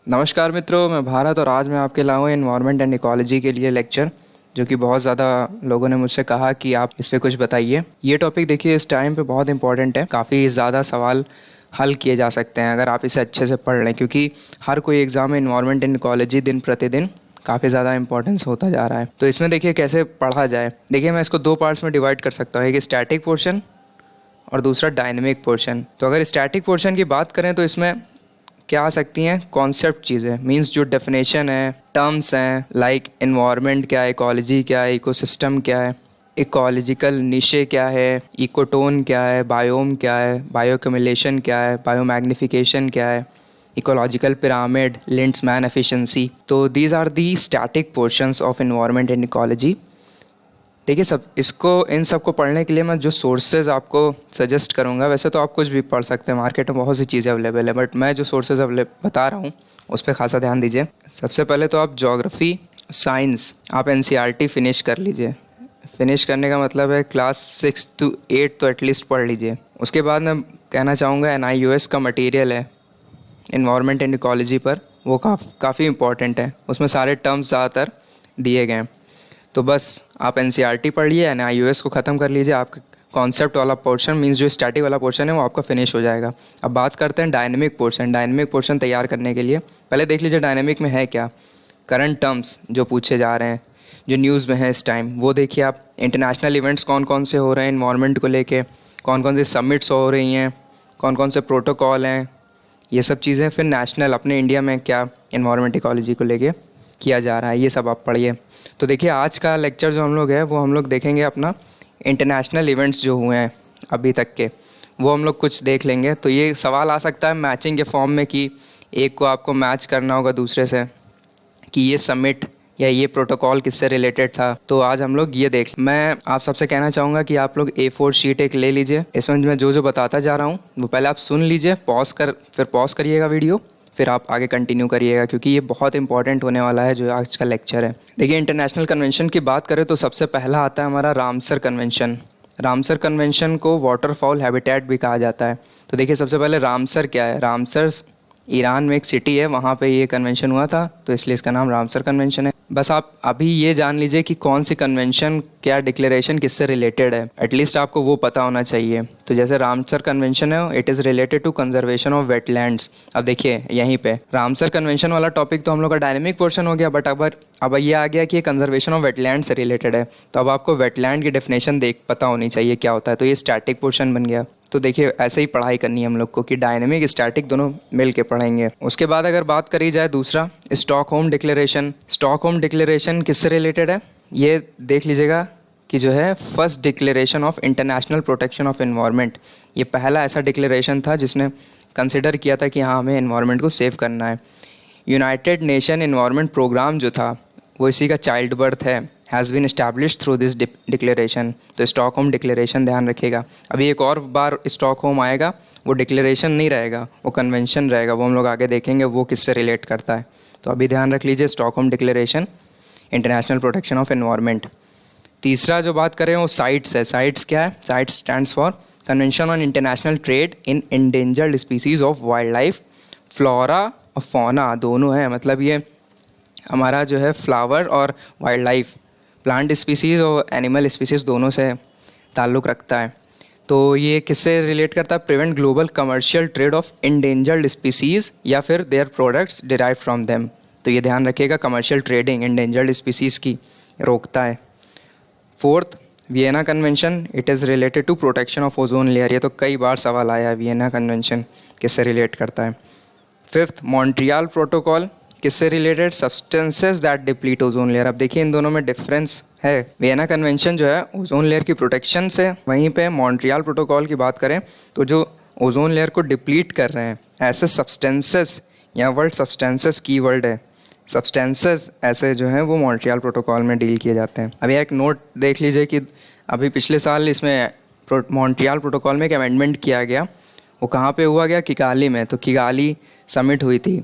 नमस्कार मित्रों, मैं भारत और आज मैं आपके लाया हूँ एनवायरनमेंट एंड इकोलॉजी के लिए लेक्चर, जो कि बहुत ज़्यादा लोगों ने मुझसे कहा कि आप इस पे कुछ बताइए। ये टॉपिक देखिए इस टाइम पे बहुत इंपॉर्टेंट है। काफ़ी ज़्यादा सवाल हल किए जा सकते हैं अगर आप इसे अच्छे से पढ़ लें, क्योंकि हर कोई एग्ज़ाम में एनवायरनमेंट एंड इकोलॉजी दिन प्रतिदिन काफ़ी ज़्यादा इंपॉर्टेंस होता जा रहा है। तो इसमें देखिए कैसे पढ़ा जाए। देखिए मैं इसको दो पार्ट्स में डिवाइड कर सकता हूँ, एक स्टैटिक पोर्शन और दूसरा डायनेमिक पोर्शन। तो अगर स्टैटिक पोर्शन की बात करें तो इसमें क्या आ सकती हैं कॉन्सेप्ट चीज़ें, मींस जो डेफिनेशन है, टर्म्स हैं, लाइक एनवायरनमेंट क्या है, इकोलॉजी क्या है, इकोसिस्टम क्या है, इकोलॉजिकल निशे क्या है, इकोटोन क्या है, बायोम क्या है, बायोकम्युलेशन क्या है, बायोमैग्निफिकेशन क्या है, इकोलॉजिकल पिरामिड, लिंड्समैन एफिशिएंसी। तो these are the static portions of environment and ecology. देखिए सब इसको इन सब को पढ़ने के लिए मैं जो सोर्सेज आपको सजेस्ट करूँगा, वैसे तो आप कुछ भी पढ़ सकते हैं, मार्केट में बहुत सी चीज़ें अवेलेबल है, बट मैं जो सोर्सेज बता रहा हूँ उस पर खासा ध्यान दीजिए। सबसे पहले तो आप ज्योग्राफी साइंस आप एनसीईआरटी फिनिश कर लीजिए। फिनिश करने का मतलब है क्लास 6 to 8 तो एटलीस्ट पढ़ लीजिए। उसके बाद मैं कहना चाहूँगा एनआईयूएस का मटेरियल है एनवायरनमेंट एंड इकोलॉजी पर, वो काफ़ी इंपॉर्टेंट है। उसमें सारे टर्म्स ज़्यादातर दिए गए हैं। तो बस आप एनसीईआरटी पढ़ लिए, एनआईयूएस को ख़त्म कर लीजिए, आपका कॉन्सेप्ट वाला पोर्शन मींस जो स्टैटिक वाला पोर्शन है वो आपका फिनिश हो जाएगा। अब बात करते हैं डायनेमिक पोर्शन। डायनेमिक पोर्शन तैयार करने के लिए पहले देख लीजिए डायनेमिक में है क्या। करंट टर्म्स जो पूछे जा रहे हैं, जो न्यूज़ में है इस टाइम, वो देखिए आप। इंटरनेशनल इवेंट्स कौन कौन से हो रहे हैं इन्वायरमेंट को लेके, कौन कौन से समिट्स हो रही हैं, कौन कौन से प्रोटोकॉल हैं, ये सब चीज़ें। फिर नेशनल अपने इंडिया में क्या इन्वायरमेंट इकोलॉजी को लेके किया जा रहा है, ये सब आप पढ़िए। तो देखिए आज का लेक्चर जो हम लोग है वो हम लोग देखेंगे अपना इंटरनेशनल इवेंट्स जो हुए हैं अभी तक के, वो हम लोग कुछ देख लेंगे। तो ये सवाल आ सकता है मैचिंग के फॉर्म में कि एक को आपको मैच करना होगा दूसरे से कि ये समिट या ये प्रोटोकॉल किससे रिलेटेड था। तो आज हम लोग ये देख, मैं आप सबसे कहना चाहूँगा कि आप लोग A4 शीट एक ले लीजिए। इसमें मैं जो जो बताता जा रहा हूँ वो पहले आप सुन लीजिए, फिर पॉज करिएगा वीडियो, फिर आप आगे कंटिन्यू करिएगा, क्योंकि ये बहुत इंपॉर्टेंट होने वाला है जो आज का लेक्चर है। देखिए इंटरनेशनल कन्वेंशन की बात करें तो सबसे पहला आता है हमारा रामसर कन्वेंशन। रामसर कन्वेंशन को वाटरफॉल हैबिटेट भी कहा जाता है। तो देखिए सबसे पहले रामसर क्या है। रामसर ईरान में एक सिटी है, वहाँ पे ये कन्वेंशन हुआ था, तो इसलिए इसका नाम रामसर कन्वेंशन है। बस आप अभी ये जान लीजिए कि कौन सी कन्वेंशन क्या डिक्लेरेशन किससे रिलेटेड है, एटलीस्ट आपको वो पता होना चाहिए। तो जैसे रामसर कन्वेंशन है, it is related to conservation of wetlands. अब देखिए यहीं पे रामसर कन्वेंशन वाला टॉपिक तो हम लोग का डायनेमिक पोर्शन हो गया, बट अब ये आ गया कि ये कंजर्वेशन ऑफ वेटलैंड से रिलेटेड है, तो अब आपको वेटलैंड की डेफिनेशन पता होनी चाहिए क्या होता है। तो ये स्टैटिक पोर्शन बन गया। तो देखिए ऐसे ही पढ़ाई करनी है हम लोग को कि डायनेमिक स्टैटिक दोनों मिल के पढ़ेंगे। उसके बाद अगर बात करी जाए दूसरा स्टॉकहोम डिक्लेरेशन। स्टॉकहोम डिक्लेरेशन किससे रिलेटेड है ये देख लीजिएगा कि जो है first declaration of international protection of environment. ये पहला ऐसा डिक्लेरेशन था जिसने कंसिडर किया था कि हाँ हमें एनवायरनमेंट को सेव करना है। यूनाइटेड नेशन एनवायरनमेंट प्रोग्राम जो था वो इसी का चाइल्ड बर्थ है, has been established through this declaration. तो स्टॉकहोम डिक्लेरेशन ध्यान रखिएगा। अभी एक और बार स्टॉकहोम आएगा, वो डिक्लेरेशन नहीं रहेगा, वो कन्वेंशन रहेगा, वो हम लोग आगे देखेंगे वो किससे रिलेट करता है। तो अभी ध्यान रख लीजिए Stockholm declaration, international protection of environment. तीसरा जो बात करें वो साइट्स है। साइट्स क्या है? Sites stands for convention on international trade in endangered species of wild life, flora और फौना दोनों है। मतलब ये हमारा जो है फ्लावर और वाइल्ड लाइफ, प्लांट स्पीसीज़ और एनिमल स्पीसीज़ दोनों से ताल्लुक़ रखता है। तो ये किससे रिलेट करता है? Prevent global commercial trade off endangered species या फिर their products derive from them. तो ये ध्यान रखिएगा, कमर्शियल ट्रेडिंग इंडेंजर्ड स्पीसीज़ की रोकता है। Fourth, Vienna convention, it is related to protection of ozone layer. ये तो कई बार सवाल आया है, वियना कन्वेंशन किससे रिलेट करता है। फिफ्थ, मॉन्ट्रियल प्रोटोकॉल किससे related? Substances that deplete ozone layer. अब देखिए इन दोनों में डिफरेंस है। वियना कन्वेंशन जो है ओजोन लेयर की प्रोटेक्शन से, वहीं पे मॉन्ट्रियल प्रोटोकॉल की बात करें तो जो ओजोन लेयर को डिप्लीट कर रहे हैं ऐसे सब्सटेंसेस, यहाँ वर्ड सब्सटेंसेस की वर्ड है, सब्सटेंसेस ऐसे जो हैं वो मॉन्ट्रियल प्रोटोकॉल में डील किए जाते हैं। अभी एक नोट देख लीजिए कि अभी पिछले साल इसमें मॉन्ट्रियल प्रोटोकॉल में एक अमेंडमेंट किया गया, वो कहाँ पे हुआ गया? किगाली में। तो किगाली समिट हुई थी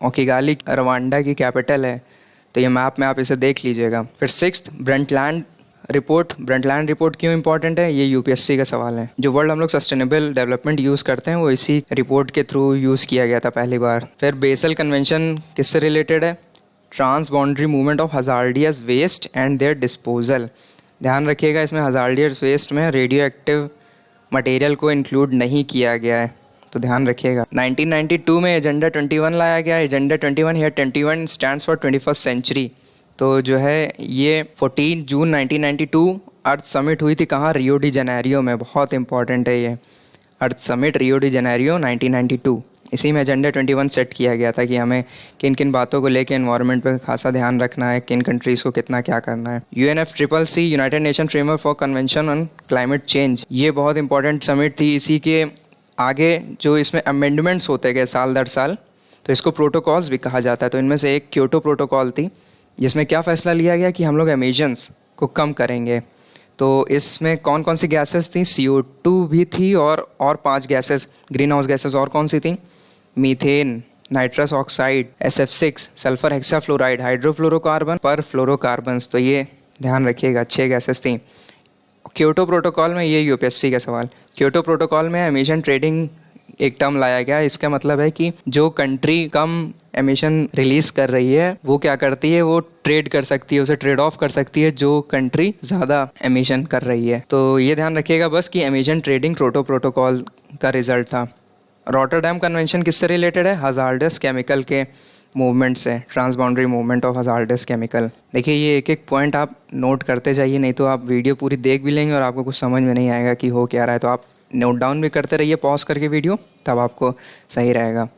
और किगाली रवांडा की कैपिटल है। तो ये मैप में आप इसे देख लीजिएगा। फिर sixth, Brundtland report, Brundtland report क्यों इंपॉर्टेंट है, ये यूपीएससी का सवाल है। जो वर्ल्ड हम लोग सस्टेनेबल डेवलपमेंट यूज़ करते हैं वो इसी रिपोर्ट के थ्रू यूज़ किया गया था पहली बार। फिर बेसल कन्वेंशन किससे रिलेटेड है, transboundary movement of hazardous waste and their disposal. ध्यान रखिएगा इसमें हजार्डियस वेस्ट में रेडियो एक्टिव मटेरियल को इंक्लूड नहीं किया गया है, तो ध्यान रखिएगा। 1992 में एजेंडा 21 लाया गया। एजेंडा 21 या 21 स्टैंड्स फॉर 21st सेंचुरी। तो जो है ये 14 जून 1992 अर्थ समिट हुई थी कहाँ, रियो डी जेनेरियो में। बहुत इंपॉर्टेंट है ये अर्थ समिट, रियो डी जेनेरियो 1992। इसी में एजेंडा 21 सेट किया गया था कि हमें किन किन बातों को लेकर एनवायरनमेंट पे खासा ध्यान रखना है, किन कंट्रीज़ को कितना क्या करना है। UNFCCC United nation framework for convention on climate change, ये बहुत इंपॉर्टेंट समिट थी। इसी के आगे जो इसमें अमेंडमेंट्स होते गए साल दर साल, तो इसको प्रोटोकॉल्स भी कहा जाता है। तो इनमें से एक क्योटो प्रोटोकॉल थी, जिसमें क्या फ़ैसला लिया गया कि हम लोग एमिशंस को कम करेंगे। तो इसमें कौन कौन सी गैसेस थी, CO2 भी थी और 5 गैसेस, ग्रीन हाउस गैसेस और कौन सी थी, methane, nitrous oxide, SF6, sulphur hexafluoride, hydrofluorocarbon, पर फ्लोरोकार्बन्स। तो ये ध्यान रखिएगा, 6 गैसेस थी क्योटो प्रोटोकॉल में। ये यूपीएससी का सवाल। क्योटो प्रोटोकॉल में एमिशन ट्रेडिंग एक टर्म लाया गया। इसका मतलब है कि जो कंट्री कम एमिशन रिलीज कर रही है वो क्या करती है, वो ट्रेड कर सकती है, उसे ट्रेड ऑफ कर सकती है जो कंट्री ज़्यादा एमिशन कर रही है। तो ये ध्यान रखिएगा बस कि एमिशन ट्रेडिंग क्योटो प्रोटोकॉल का रिजल्ट था। रॉटरडैम कन्वेंशन किससे रिलेटेड है, हजार्डस केमिकल के मूवमेंट से, transboundary movement of hazardous chemical. देखिए ये एक एक पॉइंट आप नोट करते जाइए, नहीं तो आप वीडियो पूरी देख भी लेंगे और आपको कुछ समझ में नहीं आएगा कि हो क्या रहा है। तो आप नोट डाउन भी करते रहिए पॉज करके वीडियो, तब आपको सही रहेगा।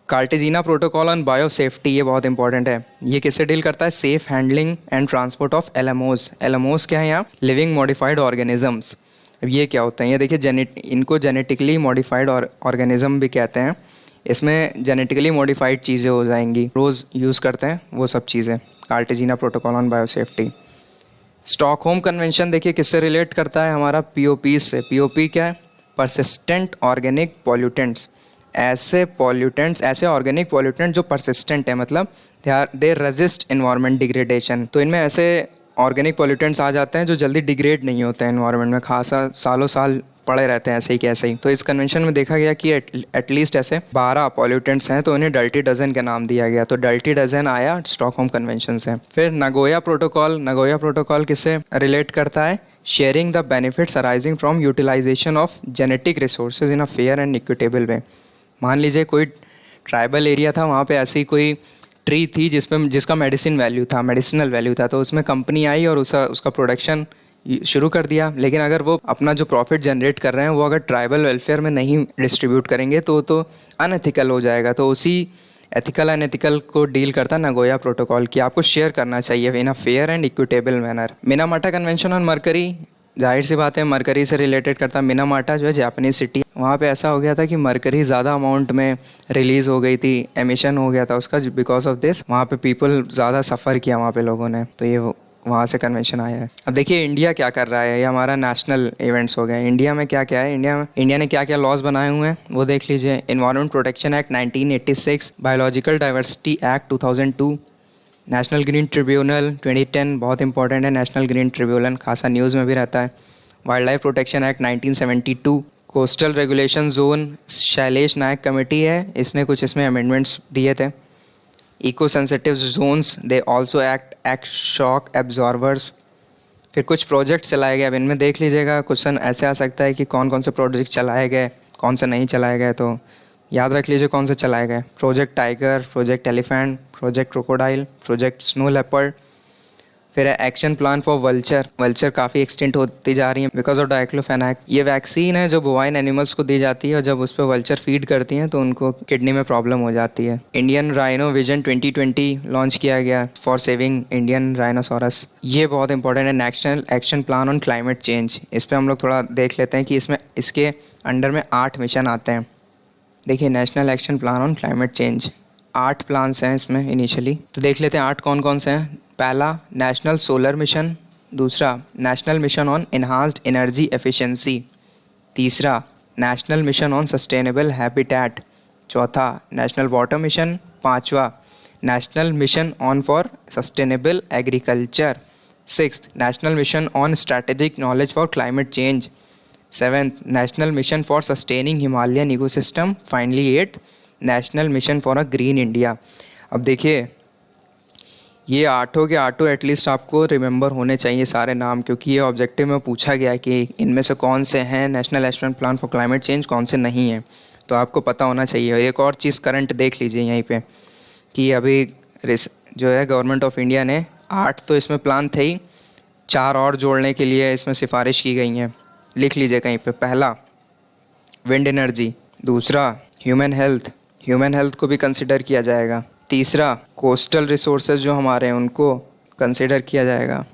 Cartagena protocol on bio safety, ये बहुत इंपॉर्टेंट है। ये किससे डील करता है, safe handling and transport of LMOs। LMOs क्या है यहाँ, लिविंग मॉडिफाइड ऑर्गेनिजम्स। अब ये क्या होता है, ये देखिए इनको जेनेटिकली मॉडिफाइड ऑर्गेनिज्म भी कहते हैं। इसमें जेनेटिकली मॉडिफाइड चीज़ें हो जाएंगी, रोज़ यूज़ करते हैं वो सब चीज़ें। Cartagena protocol on bio safety. Stockholm convention देखिए किससे रिलेट करता है, हमारा POP से। POP क्या है, परसिस्टेंट ऑर्गेनिक पॉल्यूटेंट्स। ऐसे ऑर्गेनिक पॉल्यूटेंट जो परसिस्टेंट है, मतलब दे रेजिस्ट एनवायरमेंट डिग्रेडेशन। तो इनमें ऐसे ऑर्गेनिक पॉल्यूटेंट्स आ जाते हैं जो जल्दी डिग्रेड नहीं होते हैं एनवायरनमेंट में, खासा सालों साल पड़े रहते हैं ऐसे ही कैसे ही। तो इस कन्वेंशन में देखा गया कि एटलीस्ट ऐसे 12 पॉल्यूटेंट्स हैं, तो इन्हें डर्टी डजन का नाम दिया गया। तो डर्टी डजन आया स्टॉकहोम कन्वेंशन से। फिर नगोया प्रोटोकॉल किससे रिलेट करता है, sharing the benefits arising from utilisation of genetic resources in a fair and equitable way. मान लीजिए कोई ट्राइबल एरिया था, वहाँ पे ऐसी कोई ट्री थी जिसका मेडिसिनल वैल्यू था, तो उसमें कंपनी आई और उसका प्रोडक्शन शुरू कर दिया। लेकिन अगर वो अपना जो प्रॉफिट जनरेट कर रहे हैं वो अगर ट्राइबल वेलफेयर में नहीं डिस्ट्रीब्यूट करेंगे तो अनएथिकल हो जाएगा। तो उसी एथिकल अनएथिकल को डील करता नगोया प्रोटोकॉल कि आपको शेयर करना चाहिए in a fair and equitable manner. Minamata convention on mercury, जाहिर सी बात है मरकरी से रिलेटेड करता। मिनामाटा जो है जापानीज सिटी, वहाँ पे ऐसा हो गया था कि मरकरी ज़्यादा अमाउंट में रिलीज़ हो गई थी, एमिशन हो गया था उसका। बिकॉज ऑफ दिस वहाँ पे पीपल ज़्यादा सफ़र किया वहाँ पे लोगों ने, तो ये वहाँ से कन्वेंशन आया है। अब देखिए इंडिया क्या कर रहा है, ये हमारा नेशनल इवेंट्स हो गए। इंडिया में क्या क्या है, इंडिया ने क्या क्या लॉज बनाए हुए हैं वो देख लीजिए। Environment protection act 1986, biological diversity act 2002, national green tribunal 2010, बहुत इंपॉर्टेंट है नेशनल ग्रीन ट्रिब्यूनल, खासा न्यूज़ में भी रहता है। Wild life protection act 1972, coastal regulation zone Shailesh Nayak committee है, इसने कुछ इसमें अमेंडमेंट्स दिए थे। Eco sensitive zones, they also act shock absorbers. फिर कुछ प्रोजेक्ट चलाए गए, अब इनमें देख लीजिएगा क्वेश्चन ऐसे आ सकता है कि कौन कौन से प्रोजेक्ट चलाए गए, कौन से नहीं चलाए गए, तो याद रख लीजिए कौन से चलाए गए। Project tiger, project elephant, project crocodile, project snow leopard. फिर है एक्शन प्लान फॉर वल्चर काफ़ी एक्सटेंट होती जा रही है बिकॉज ऑफ डाइक्लोफेनाक। ये वैक्सीन है जो बोवाइन एनिमल्स को दी जाती है और जब उस पर वल्चर फीड करती हैं तो उनको किडनी में प्रॉब्लम हो जाती है। इंडियन राइनो विजन 2020 लॉन्च किया गया फॉर सेविंग इंडियन राइनोसोरस। ये बहुत इंपॉर्टेंट है, national action plan on climate change. इस पर हम लोग थोड़ा देख लेते हैं कि इसके अंडर में 8 मिशन आते हैं। देखिए national action plan on climate change, 8 plans हैं इसमें इनिशियली, तो देख लेते हैं 8 कौन कौन से हैं। पहला नेशनल सोलर मिशन, दूसरा national mission on enhanced energy efficiency, तीसरा national mission on sustainable habitat, चौथा नेशनल वाटर मिशन, पांचवा national mission on for sustainable agriculture, sixth, national mission on strategic knowledge for climate change. Seventh, national mission for sustaining Himalayan ecosystem. Finally eighth, national mission for a green India. अब देखिए, ये आठों के आठों at least आपको remember होने चाहिए सारे नाम, क्योंकि ये ऑब्जेक्टिव में पूछा गया है कि इनमें से कौन से हैं national action plan for climate change, कौन से नहीं हैं। तो आपको पता होना चाहिए। एक और चीज़ करंट देख लीजिए यहीं पे कि अभी जो है गवर्नमेंट ऑफ इंडिया ने 8 तो इसमें प्लान थे ही, 4 और जोड़ने के लिए इसमें सिफारिश की गई हैं। लिख लीजिए कहीं पे। पहला, विंड एनर्जी। दूसरा, ह्यूमन हेल्थ को भी कंसिडर किया जाएगा। तीसरा, कोस्टल रिसोर्सेज जो हमारे हैं उनको कंसिडर किया जाएगा।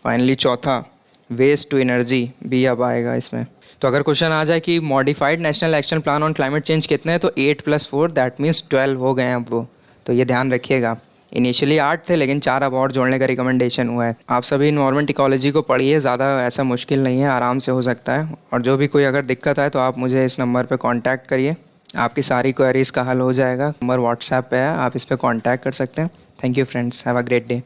फाइनली चौथा, वेस्ट टू एनर्जी भी अब आएगा इसमें। तो अगर क्वेश्चन आ जाए कि modified national action plan on climate change कितने हैं, तो 8 + 4 दैट मीन्स 12 हो गए हैं अब वो। तो ये ध्यान रखिएगा। इनिशियली 8 थे, लेकिन 4 अब और जोड़ने का रिकमेंडेशन हुआ है। आप सभी इन्वायरमेंट इकोलॉजी को पढ़िए, ज़्यादा ऐसा मुश्किल नहीं है, आराम से हो सकता है। और जो भी कोई अगर दिक्कत आए तो आप मुझे इस नंबर पर कॉन्टैक्ट करिए, आपकी सारी क्वेरीज़ का हल हो जाएगा। नंबर व्हाट्सएप पे है, आप इस पर कॉन्टैक्ट कर सकते हैं। Thank you friends, have a great day.